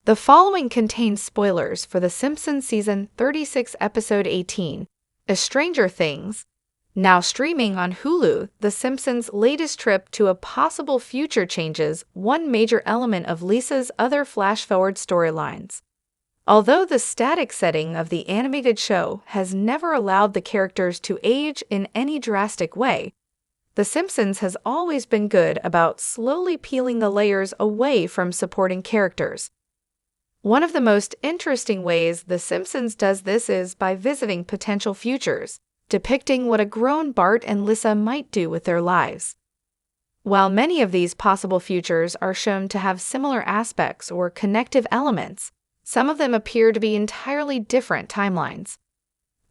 The following contains spoilers for The Simpsons Season 36, Episode 18, A Stranger Things. Now streaming on Hulu, The Simpsons' latest trip to a possible future changes one major element of Lisa's other Flashforward storylines. Although the static setting of the animated show has never allowed the characters to age in any drastic way, The Simpsons has always been good about slowly peeling the layers away from supporting characters. One of the most interesting ways The Simpsons does this is by visiting potential futures, depicting what a grown Bart and Lisa might do with their lives. While many of these possible futures are shown to have similar aspects or connective elements, some of them appear to be entirely different timelines.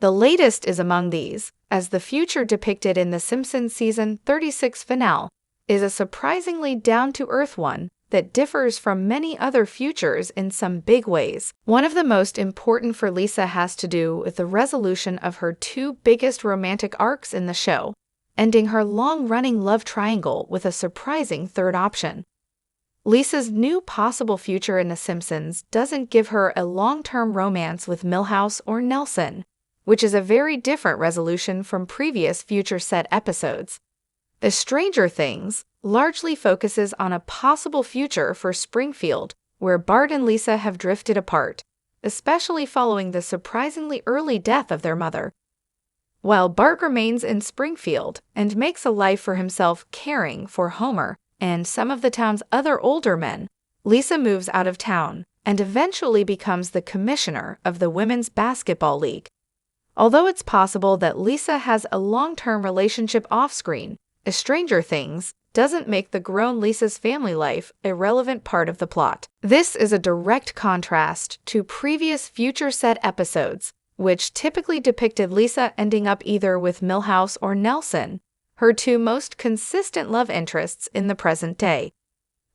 The latest is among these, as the future depicted in The Simpsons Season 36 finale is a surprisingly down-to-earth one that differs from many other futures in some big ways. One of the most important for Lisa has to do with the resolution of her two biggest romantic arcs in the show, ending her long-running love triangle with a surprising third option. Lisa's new possible future in The Simpsons doesn't give her a long-term romance with Milhouse or Nelson, which is a very different resolution from previous future set episodes. A Stranger Things largely focuses on a possible future for Springfield, where Bart and Lisa have drifted apart, especially following the surprisingly early death of their mother. While Bart remains in Springfield and makes a life for himself caring for Homer and some of the town's other older men, Lisa moves out of town and eventually becomes the commissioner of the Women's Basketball League. Although it's possible that Lisa has a long-term relationship off-screen, A Stranger Things doesn't make the grown Lisa's family life a relevant part of the plot. This is a direct contrast to previous future set episodes, which typically depicted Lisa ending up either with Milhouse or Nelson, her two most consistent love interests in the present day.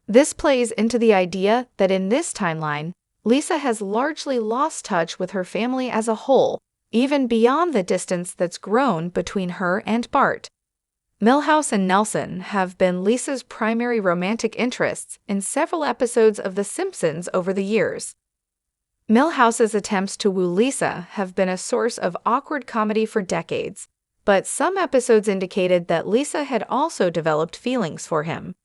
This plays into the idea that in this timeline, Lisa has largely lost touch with her family as a whole, even beyond the distance that's grown between her and Bart. Milhouse and Nelson have been Lisa's primary romantic interests in several episodes of The Simpsons over the years. Milhouse's attempts to woo Lisa have been a source of awkward comedy for decades, but some episodes indicated that Lisa had also developed feelings for him.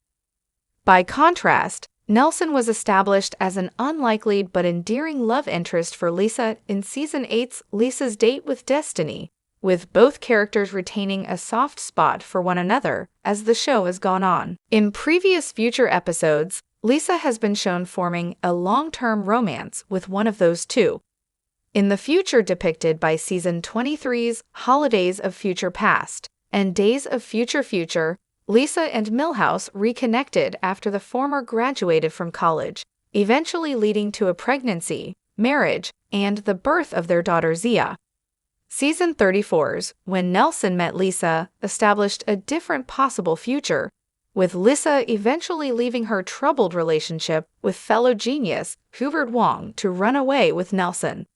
By contrast, Nelson was established as an unlikely but endearing love interest for Lisa in Season 8's Lisa's Date with Destiny, with both characters retaining a soft spot for one another as the show has gone on. In previous future episodes, Lisa has been shown forming a long-term romance with one of those two. In the future depicted by Season 23's Holidays of Future Past and Days of Future Future, Lisa and Milhouse reconnected after the former graduated from college, eventually leading to a pregnancy, marriage, and the birth of their daughter Zia. Season 34's When Nelson Met Lisa established a different possible future, with Lisa eventually leaving her troubled relationship with fellow genius Hubert Wong to run away with Nelson.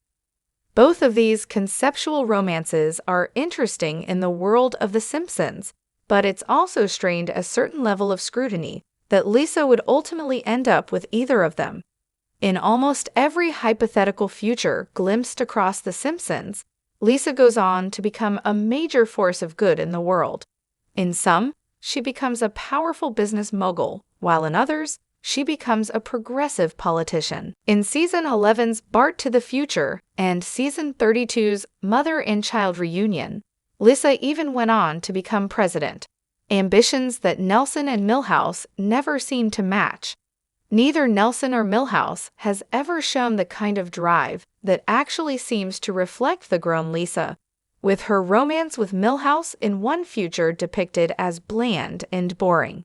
Both of these conceptual romances are interesting in the world of The Simpsons, but it's also strained a certain level of scrutiny that Lisa would ultimately end up with either of them. In almost every hypothetical future glimpsed across The Simpsons, Lisa goes on to become a major force of good in the world. In some, she becomes a powerful business mogul, while in others, she becomes a progressive politician. In Season 11's Bart to the Future and Season 32's Mother and Child Reunion, Lisa even went on to become president, ambitions that Nelson and Milhouse never seemed to match. Neither Nelson or Milhouse has ever shown the kind of drive that actually seems to reflect the grown Lisa, with her romance with Milhouse in one future depicted as bland and boring.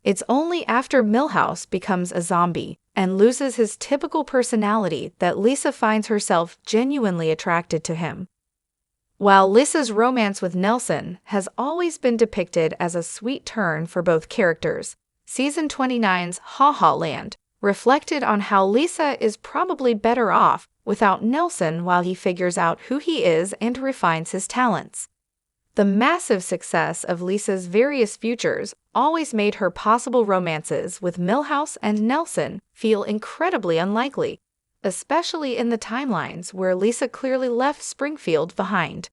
It's only after Milhouse becomes a zombie and loses his typical personality that Lisa finds herself genuinely attracted to him. While Lisa's romance with Nelson has always been depicted as a sweet turn for both characters, Season 29's Ha Ha Land reflected on how Lisa is probably better off without Nelson while he figures out who he is and refines his talents. The massive success of Lisa's various futures always made her possible romances with Milhouse and Nelson feel incredibly unlikely, especially in the timelines where Lisa clearly left Springfield behind.